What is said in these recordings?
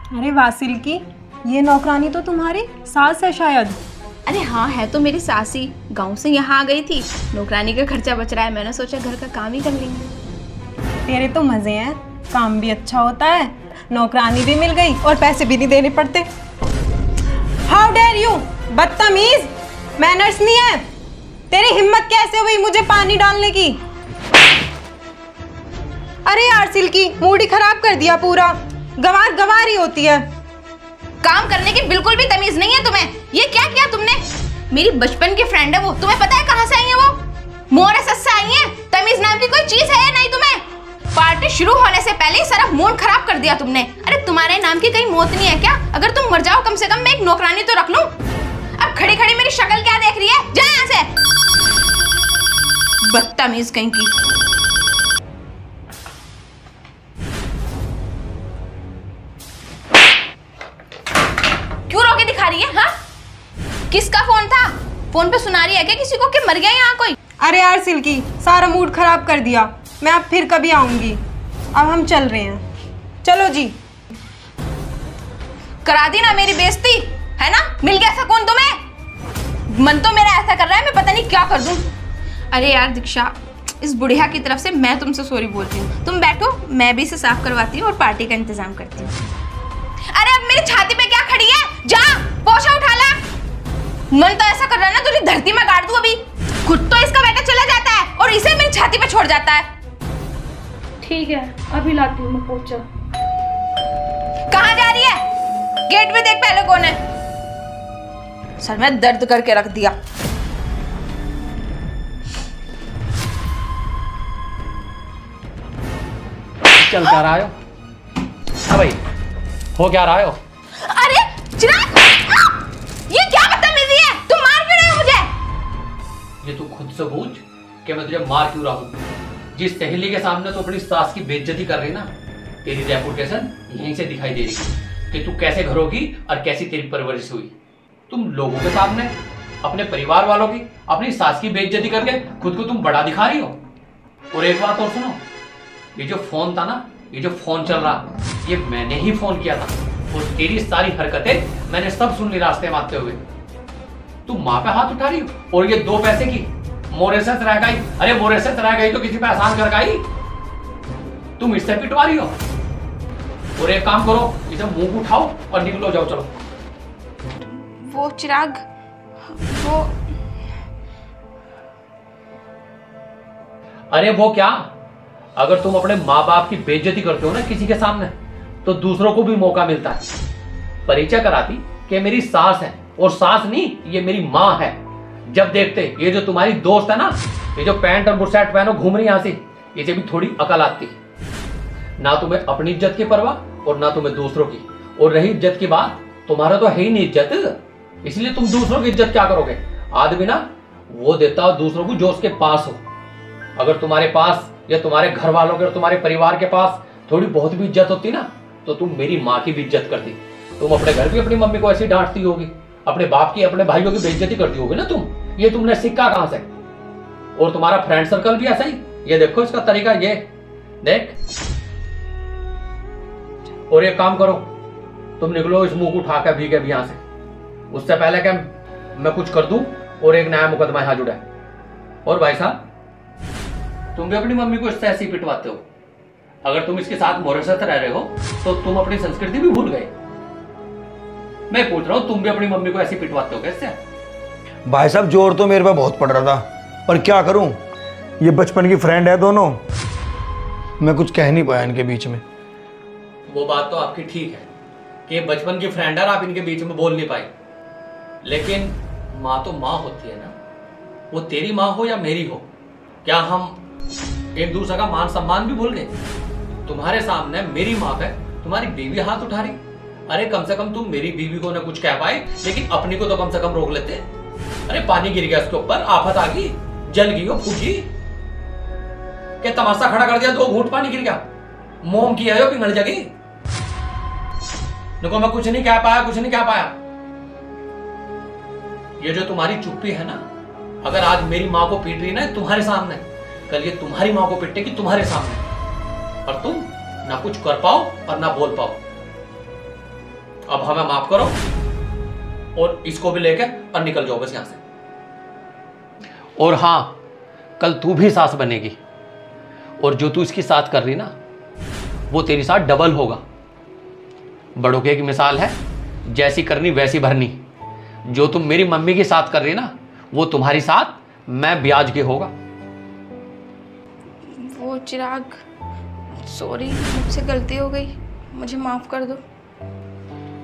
अरे वासिल की, ये नौकरानी तो तुम्हारी सास है शायद। अरे हाँ, है तो मेरी सासी। गांव से यहाँ आ गई थी, नौकरानी का खर्चा बच रहा है, मैंने सोचा घर का काम ही कर लेंगे। तेरे तो मजे हैं, काम भी अच्छा होता है, नौकरानी भी मिल गई और पैसे भी नहीं देने पड़ते। हाउ डेयर यू, बदतमीज, मैनर्स नहीं है। तेरी हिम्मत कैसे हुई मुझे पानी डालने की? अरे यार सिल्की, मूड ही खराब कर दिया पूरा। गवार गवार ही होती है। काम करने की बिल्कुल भी तमीज नहीं है तुम्हें। ये क्या किया तुमने? मेरी बचपन की फ्रेंड है वो, तुम्हें पता है कहाँ से आई है वो? मोरेसस से आई है। तमीज नाम की कोई चीज है या नहीं तुम्हें? पार्टी शुरू होने से पहले ही सारा मूड खराब कर दिया तुमने। अरे तुम्हारे नाम की कहीं मौत नहीं है क्या? अगर तुम मर जाओ कम से कम मैं एक नौकरानी तो रख लूं। अब खड़ी खड़ी मेरी शक्ल क्या देख रही है? जा यहाँ से, बदतमीज कहीं की। क्यों रोके दिखा रही है? हाँ, किसका फोन था? फोन पे सुना रही है क्या किसी को कि मर गया यहाँ कोई? अरे यार सिल्की, सारा मूड खराब कर दिया। मैं अब फिर कभी आऊंगी, अब हम चल रहे हैं। चलो जी। करा दी ना मेरी बेइज्जती, है ना? मिल गया सुकून तुम्हें? मन तो मेरा ऐसा कर रहा है मैं पता नहीं क्या कर दूं। अरे यार दीक्षा, इस बुढ़िया की तरफ से मैं तुमसे सॉरी बोलती हूँ। तुम बैठो, मैं भी इसे साफ करवाती हूँ और पार्टी का इंतजाम करती हूँ। अरे अब मेरी छाती पे क्या खड़ी है? जा पोछा उठा ला। मन तो ऐसा कर रहा है ना तुझे धरती में गाड़ दूं अभी। खुद तो इसका बेटा चला जाता है और इसे मेरी छाती पे छोड़ जाता है। ठीक है, अभी लाती हूँ मैं पोछा। कहाँ जा रही है? गेट पे देख पहले कौन है। सर में दर्द करके रख दिया। चल क्या रहा हो? हाँ भाई, हो क्या रहा हो? अरे चिराग, ये क्या बदतमीजी है? तुम मार क्यों रहे हो मुझे? ये तू खुद से पूछ कि मैं तुझे मार क्यों रहा हूँ। जिस सहेली के सामने तो अपनी सास की बेइज्जती कर रही ना, तेरी रेपुटेशन यहीं से दिखाई दे रही कि तू कैसे घरों की और कैसी तेरी परवरिश हुई। तुम लोगों के सामने अपने परिवार वालों की, अपनी सास की बेइज्जती करके खुद को तुम बड़ा दिखा रही हो। और एक बात और सुनो, ये जो फोन था ना, ये जो फोन चल रहा, ये मैंने ही फोन किया था और तेरी सारी हरकतें मैंने सब सुन ली रास्ते में आते हुए। तू माँ पे हाथ उठा रही हो और ये 2 पैसे की मोरेसस रह गई। अरे मोरेसस रह गई तो किसी पे एहसान कर गई, तुम इससे पिटवा रही हो। और एक काम करो, इसे मुंह उठाओ और निकलो जाओ। चलो। वो चिराग, वो अरे वो क्या, अगर तुम अपने माँ बाप की बेइज्जती करते हो ना किसी के सामने, तो दूसरों को भी मौका मिलता है। परिचय कराती कि मेरी सास है, और सास नहीं, ये मेरी माँ है। जब देखते ये जो तुम्हारी दोस्त है ना, ये जो पैंट और बुशर्ट पहनो घूम रही यहां से, इसे भी थोड़ी अकल आती। ना तुम्हें अपनी इज्जत की परवाह और ना तुम्हें दूसरों की। और रही इज्जत की बात, तुम्हारा तो है ही नहीं इज्जत, इसलिए तुम दूसरों की इज्जत क्या करोगे? आदमी ना वो देता हो दूसरों को जो उसके पास हो। अगर तुम्हारे पास या तुम्हारे घर वालों के और तुम्हारे परिवार के पास थोड़ी बहुत भी इज्जत होती ना, तो तुम मेरी माँ की भी इज्जत करती। तुम अपने घर भी अपनी मम्मी को ऐसी डांटती होगी, अपने बाप की, अपने भाइयों की बेइज्जती करती होगी ना तुम। ये तुमने सीखा कहां से? और तुम्हारा फ्रेंड सर्कल भी ऐसा ही। ये देखो इसका तरीका, ये देख। और एक काम करो, तुम निकलो इस मुंह को उठा कर भी के यहां से, उससे पहले कि मैं कुछ कर दूं और एक नया मुकदमा यहां जुड़ा है। और भाई साहब, तुम भी अपनी मम्मी को इससे ऐसे ही पिटवाते हो। अगर तुम इसके साथ मोरेसस रह रहे हो तो तुम अपनी संस्कृति भी भूल गए। मैं पूछ रहा हूं, तुम भी अपनी मम्मी को ऐसे पिटवाते हो कैसे? भाई साहब, जोर तो मेरे पे बहुत पड़ रहा था, पर क्या करूं, ये बचपन की फ्रेंड है दोनों, मैं कुछ कह नहीं पाया इनके बीच में। वो बात तो आपकी ठीक है कि बचपन की फ्रेंड है, आप इनके बीच में बोल नहीं पाए। लेकिन माँ तो माँ होती है ना, वो तेरी माँ हो या मेरी हो, क्या हम एक दूसरे का मान सम्मान भी भूल गए? तुम्हारे सामने मेरी माँ पे तुम्हारी बीवी हाथ उठा रही। अरे कम से कम तुम मेरी बीवी को ना कुछ कह पाए, लेकिन अपनी को तो कम से कम रोक लेते। अरे पानी गिर गया उसके ऊपर, आफत आ गई, जल गई, वो फूकी, क्या तमाशा खड़ा कर दिया, 2 घूंट पानी गिर गया, मोम किया है पिघल जगी। देखो मैं कुछ नहीं कह पाया, कुछ नहीं कह पाया। ये जो तुम्हारी चुप्पी है ना, अगर आज मेरी माँ को पीट रही ना तुम्हारे सामने, कल ये तुम्हारी माँ को पीटेगी तुम्हारे सामने, और तुम ना कुछ कर पाओ और ना बोल पाओ। अब हमें माफ करो और इसको भी लेके और निकल जाओ बस यहां से। और हाँ, कल तू भी सास बनेगी और जो तू इसकी साथ कर रही ना वो तेरी साथ डबल होगा। बड़ों की एक मिसाल है, जैसी करनी वैसी भरनी। जो तुम मेरी मम्मी की साथ कर रही ना वो तुम्हारी साथ मैं ब्याज के होगा। वो चिराग, सॉरी, मुझसे गलती हो गई, मुझे माफ कर दो।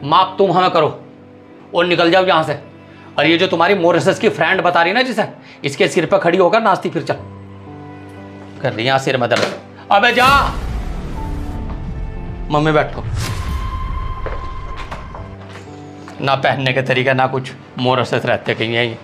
माफ तुम हमें करो और निकल जाओ यहां से। और ये जो तुम्हारी मोरिसस की फ्रेंड बता रही ना जिसे, इसके सिर पर खड़ी होकर नाचती फिर चल कर रही यहां सिर में दर्द। अबे जा, मम्मी बैठो। ना पहनने के तरीका ना कुछ, मोरिसस रहते कहीं यहीं।